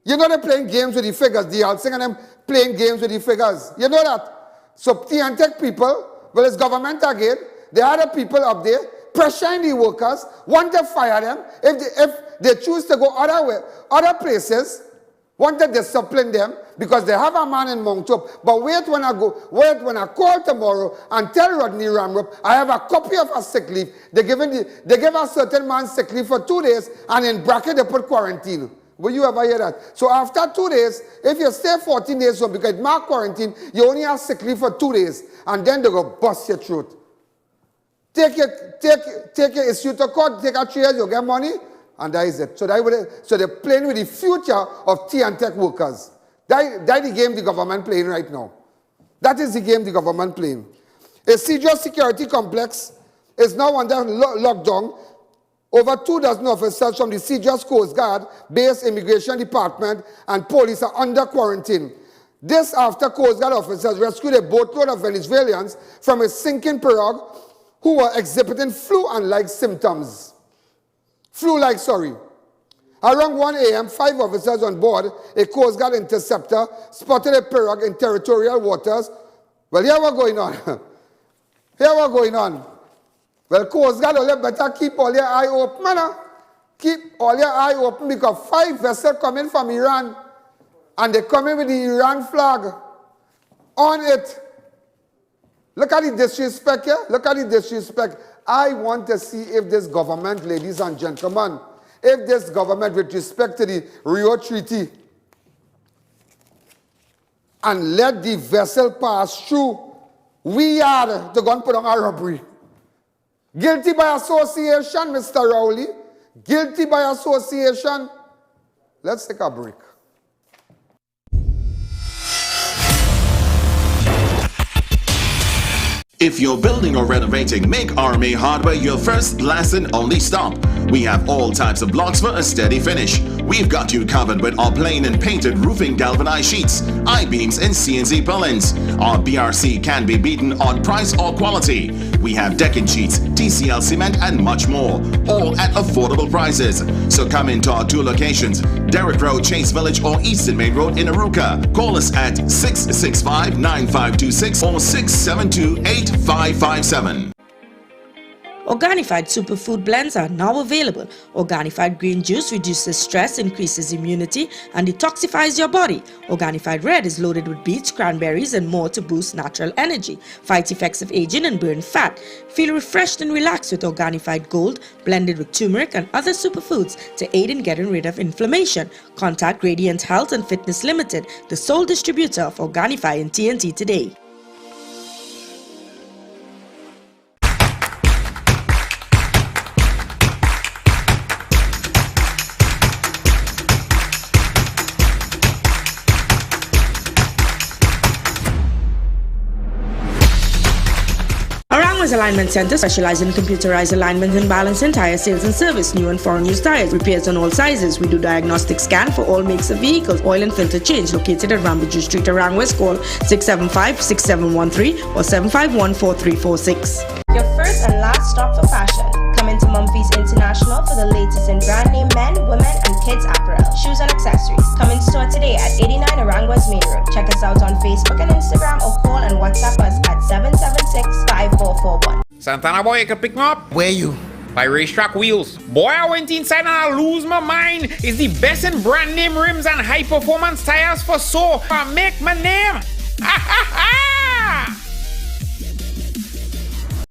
You know they're playing games with the figures. The Alsing and them playing games with the figures. You know that? So T&Tech people, well, it's government again. There are the people up there pressuring the workers, want to fire them. If they choose to go other places, want to discipline them because they have a man in Mount Hope. But wait when I call tomorrow and tell Rodney Ramrup, I have a copy of a sick leave. They give a certain man sick leave for 2 days and in bracket they put quarantine. Will you ever hear that? So after 2 days, if you stay 14 days home because mark quarantine, you only have sick leave for 2 days and then they go bust your throat. Take your issue to court, take a 3 years, you get money, and that is it. So they're playing with the future of T&Tech workers. That's the game the government playing right now. That is the game the government playing. A CJOS security complex is now under lockdown. Over 2 dozen officers from the CJOS Coast Guard, Base Immigration Department, and police are under quarantine. This after Coast Guard officers rescued a boatload of Venezuelans from a sinking pirogue who were exhibiting flu-like symptoms. Around 1 a.m., 5 officers on board a Coast Guard interceptor spotted a pirogue in territorial waters. Well, here what's going on. Well, Coast Guard, you better keep all your eye open, man. Keep all your eye open because 5 vessels coming from Iran and they come in with the Iran flag on it. Look at the disrespect here. Look at the disrespect. I want to see if this government, ladies and gentlemen, if this government, with respect to the Rio Treaty, and let the vessel pass through, we are to go and put on a robbery. Guilty by association, Mr. Rowley. Guilty by association. Let's take a break. If you're building or renovating, make RMA Hardware your first, last, and only stop. We have all types of blocks for a steady finish. We've got you covered with our plain and painted roofing galvanized sheets, I-beams, and CNC purlins. Our BRC can be beaten on price or quality. We have decking sheets, TCL cement, and much more, all at affordable prices. So come into our 2 locations, Derrick Road, Chase Village, or Eastern Main Road in Aruka. Call us at 665-9526 or 672-8557. Organified superfood blends are now available. Organified green juice reduces stress, increases immunity, and detoxifies your body. Organified red is loaded with beets, cranberries, and more to boost natural energy, fight effects of aging, and burn fat. Feel refreshed and relaxed with Organified Gold, blended with turmeric and other superfoods to aid in getting rid of inflammation. Contact Radiant Health and Fitness Limited, the sole distributor of Organifi in TNT today. Alignment Center specializes in computerized alignment and balancing tire sales and service, new and foreign used tires, repairs on all sizes. We do diagnostic scan for all makes of vehicles, oil and filter change. Located at Rambaju Street, Arang West. Call 675-6713 or 751-4346. Your first and last stop for fashion. Come into Mumphy's International for the latest in brand name men, women, and kids apparel, shoes, and accessories. Come in store today at 89 Arang West Main Road. Check us out on Facebook and Instagram or call and WhatsApp us at 776-5441. Santana boy, you can pick me up. Where you? By Racetrack Wheels. Boy, I went inside and I lose my mind. It's the best in brand name rims and high performance tires for so I make my name.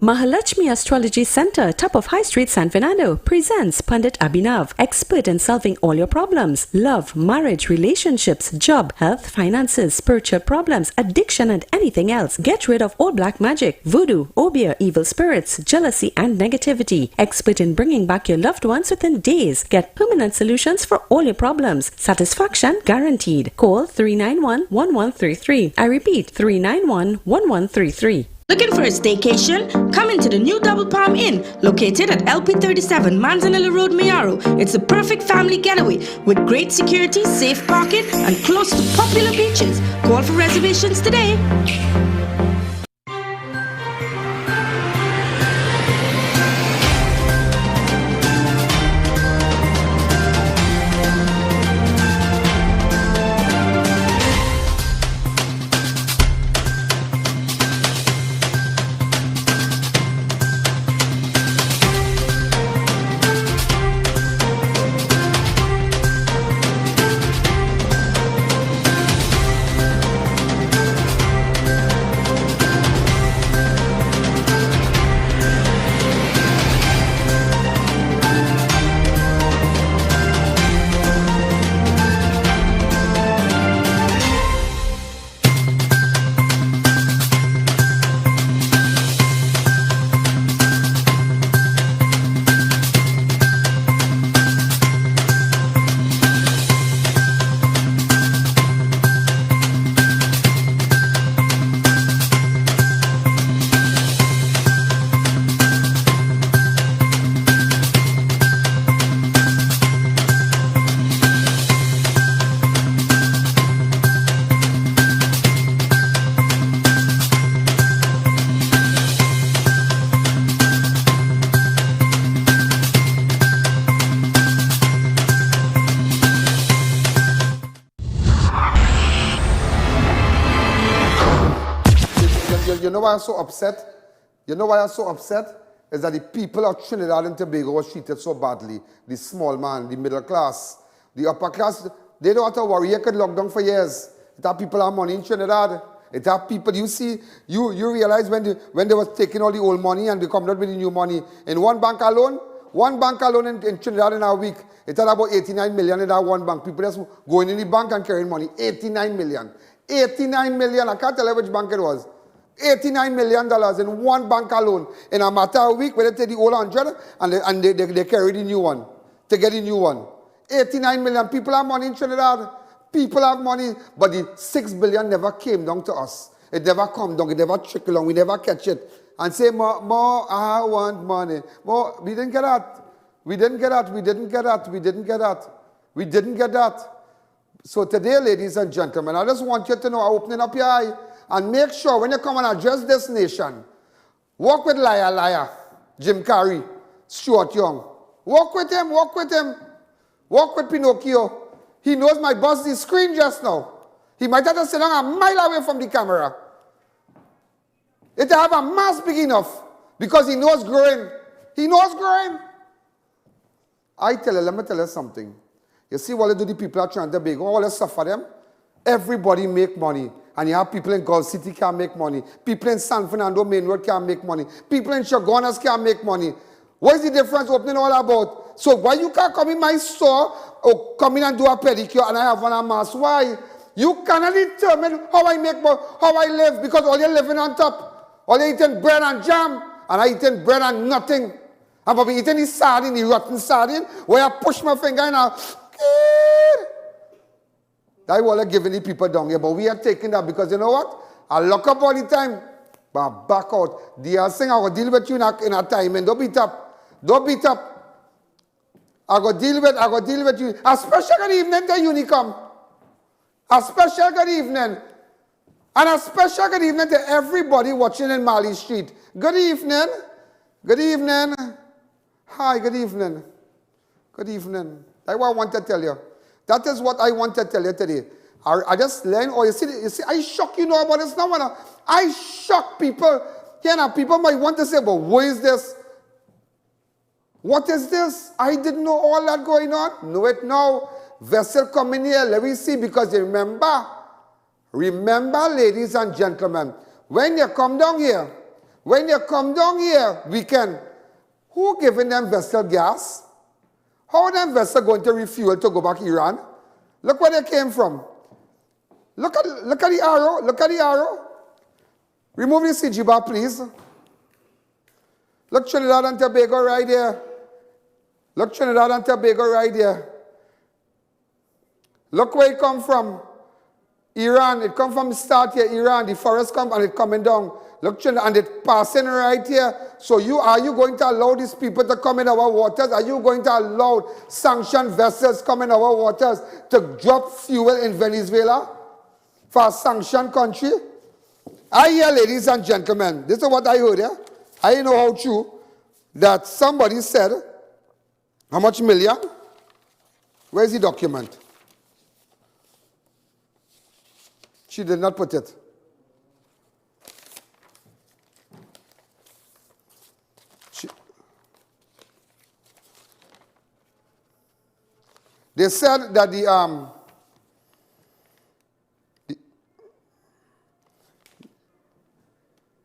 Mahalakshmi Astrology Center, top of High Street, San Fernando, presents Pandit Abhinav, expert in solving all your problems: love, marriage, relationships, job, health, finances, spiritual problems, addiction, and anything else. Get rid of all black magic, voodoo, obeah, evil spirits, jealousy, and negativity. Expert in bringing back your loved ones within days. Get permanent solutions for all your problems. Satisfaction guaranteed. Call 391-1133. I repeat, 391-1133. Looking for a staycation? Come into the new Double Palm Inn, located at LP37 Manzanilla Road, Mayaro. It's the perfect family getaway with great security, safe parking, and close to popular beaches. Call for reservations today. You know why I'm so upset? You know why I'm so upset? Is that the people of Trinidad and Tobago were treated so badly. The small man, the middle class, the upper class, they don't have to worry. You could lock down for years. It have people have money in Trinidad. It have people, you see, you realize when they was taking all the old money and they come out with the new money. In one bank alone in Trinidad in a week, it had about 89 million in that one bank. People just going in the bank and carrying money. 89 million. 89 million. I can't tell you which bank it was. $89 million in one bank alone. In a matter of a week, where they take the old 100 and they carry the new one. To get the new one. 89 million. People have money in Trinidad. People have money. But the 6 billion never came down to us. It never come down. It never trickle down. We never catch it. And say, more, I want money. More, we didn't get that. We didn't get that. We didn't get that. We didn't get that. We didn't get that. So today, ladies and gentlemen, I just want you to know, opening up your eye, and make sure when you come and address this nation, walk with liar, Jim Carrey, Stuart Young. Walk with him, walk with him. Walk with Pinocchio. He knows my boss the screen just now. He might have to sit down a mile away from the camera. It have a mass big enough because he knows growing. He knows growing. I tell you, let me tell you something. You see what they do the people are trying to beg, all they suffer them. Everybody make money. And you have people in Gulf City can't make money. People in San Fernando Main Road can't make money. People in Chaguanas can't make money. What is the difference opening all about? So why you can't come in my store or come in and do a pedicure and I have on a mask? Why? You cannot determine how I make money, how I live, because all you're living on top. All you're eating bread and jam, and I eating bread and nothing. I'm probably eating the sardine, the rotten sardine, where I push my finger and I... That's what I'm giving the people down here. But we are taking that because you know what? I lock up all the time. But back out. They are saying I will deal with you in a time. And don't beat up. Don't beat up. I will deal with you. A special good evening to Unicom. A special good evening. And a special good evening to everybody watching in Mali Street. Good evening. Good evening. Hi, good evening. Good evening. That's what I want to tell you. That is what I want to tell you today. I just learned, you see, I shock you know about this now. I shock people. Here now, people might want to say, but what is this? What is this? I didn't know all that going on. Know it now. Vessel coming here, let me see, because you remember, ladies and gentlemen, when you come down here, When you come down here, who giving them vessel gas? How are them vessel going to refuel to go back to Iran? Look where they came from. Look at the arrow. Look at the arrow. Remove the CG bar, please. Look Trinidad and Tobago right there. Look Trinidad and Tobago right there. Look where it come from. Iran. It come from the start here. Iran. The forest come and it coming down. Look Trinidad and it passing right here. So are you going to allow these people to come in our waters? Are you going to allow sanctioned vessels come in our waters to drop fuel in Venezuela for a sanctioned country? I hear, ladies and gentlemen, this is what I heard, yeah? I know how true that somebody said, how much million? Where's the document? She did not put it. They said that the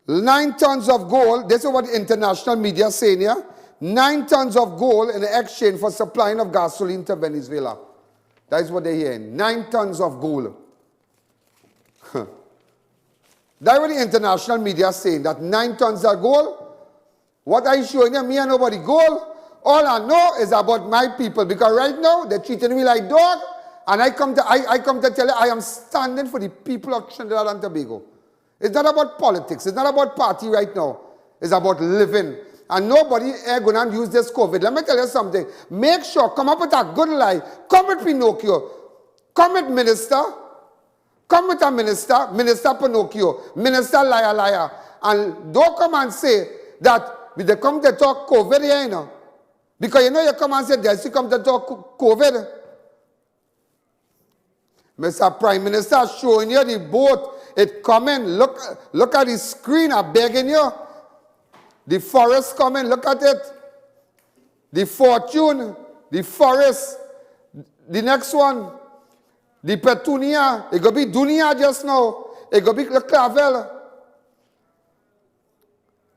9 tons of gold, this is what the international media is saying here, 9 tons of gold in exchange for supplying of gasoline to Venezuela. That is what they're hearing. 9 tons of gold. That's what the international media is saying, that 9 tons of gold. What I showing you, me and nobody gold. All I know is about my people, because right now they're treating me like dog, and I come to tell you I am standing for the people of Trinidad and Tobago. It's not about politics. It's not about party right now. It's about living. And nobody is going to use this COVID. Let me tell you something. Make sure, come up with a good lie. Come with Pinocchio. Come with minister. Come with a minister. Minister Pinocchio. Minister liar, liar. And don't come and say that they come to talk COVID here, you know. Because you know you come and say this, you come to talk COVID. Mr. Prime Minister showing you the boat. It coming. Look at the screen. I'm begging you. The forest coming. Look at it. The Fortune. The forest. The next one. The Petunia. It going to be Dunia just now. It going to be the Clavel.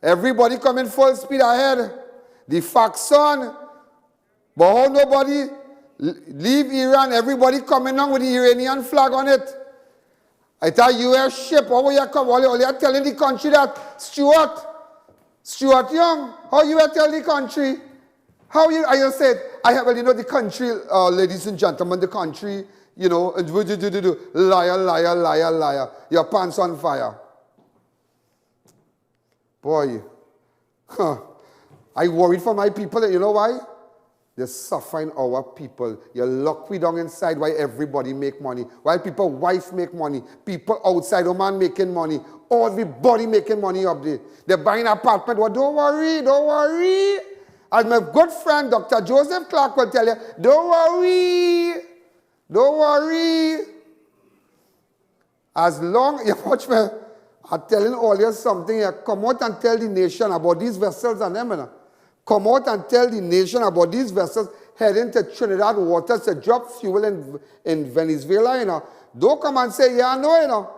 Everybody coming full speed ahead. The Faxon. But how nobody leave Iran? Everybody coming on with the Iranian flag on it. It's a U.S. ship. How you come? All you are telling the country that Stuart Young, how you are telling the country? How you? I just said, well, you know, the country, ladies and gentlemen, the country, you know, liar, liar, liar, liar. Your pants on fire. Boy, I worried for my people. You know why? They're suffering our people. You lock me down inside while everybody make money. While people wife make money. People outside, a man making money. Everybody making money up there. They're buying an apartment. Well, don't worry, don't worry. As my good friend, Dr. Joseph Clark will tell you, don't worry. Don't worry. As long, you watch me, I'm telling all you something here. Come out and tell the nation about these vessels and them, you know. Come out and tell the nation about these vessels heading to Trinidad waters to drop fuel in Venezuela, you know. Don't come and say, yeah, no, you know.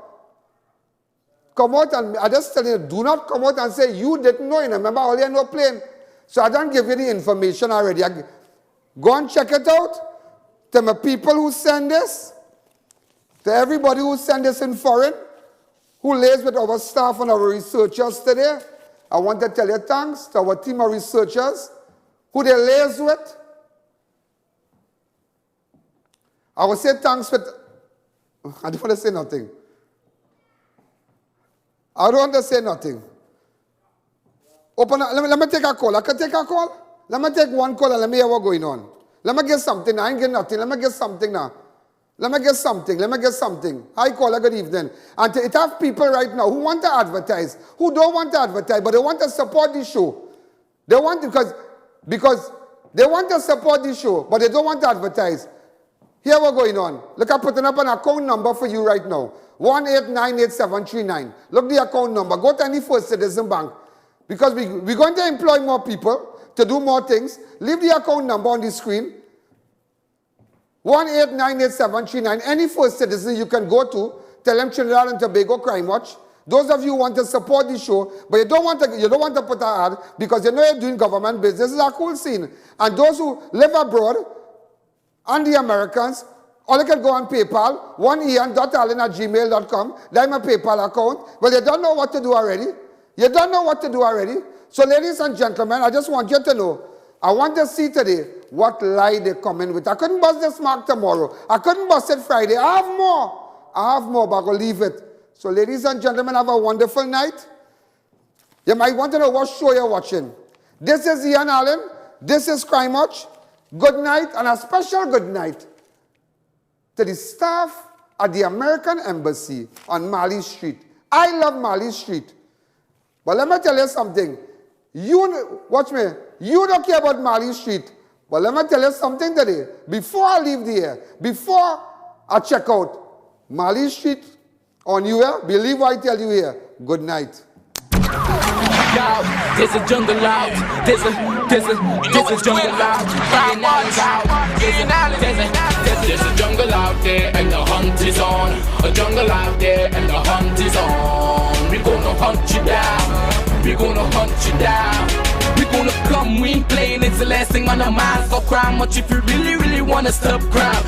Come out and, I just tell you, do not come out and say, you didn't know, you know. Remember, all you know plane. So I don't give you the information already. Go and check it out. To my people who send this, to everybody who send this in foreign, who lays with our staff and our researchers today, I want to tell you thanks to our team of researchers who they liaise with. I will say thanks with, I don't want to say nothing. I don't want to say nothing. Open up, let me take a call. I can take a call? Let me take one call and let me hear what's going on. Let me get something. I ain't getting nothing. Let me get something now. Let me get something. Let me get something. Hi, caller. Good evening. And it have people right now who want to advertise, who don't want to advertise, but they want to support the show. They want to, because they want to support the show, but they don't want to advertise. Here what's going on. Look, I'm putting up an account number for you right now. 1898739. Look the account number. Go to any First Citizen Bank. Because we're going to employ more people to do more things. Leave the account number on the screen. 1898739. Any First Citizen you can go to, tell them Trinidad and Tobago Crime Watch. Those of you who want to support the show, but you don't want to put an ad because you know you're doing government business. This is a cool scene. And those who live abroad and the Americans, or you can go on PayPal, 1EN.allen@gmail.com. That's my PayPal account. Well, you don't know what to do already. You don't know what to do already. So, ladies and gentlemen, I just want you to know, I want to see today what lie they come in with. I couldn't bust this mark tomorrow. I couldn't bust it Friday. I have more, but I'll leave it. So, ladies and gentlemen, have a wonderful night. You might want to know what show you're watching. This is I.A.N. Allen. This is Crime Watch. Good night, and a special good night to the staff at the American Embassy on Marley Street. I love Marley Street. But let me tell you something. Watch me. You don't care about Marley Street. But let me tell you something today. Before I leave the air, before I check out, Marley Street on you here, believe what I tell you here. Good night. There's a jungle out. There's a jungle out. There's a jungle out there and the hunt is on. A jungle out there and the hunt is on. We gonna hunt you down. We gonna hunt you down. We gonna come, we ain't playing. It's the last thing on our minds. Stop crime much if you really wanna stop crime.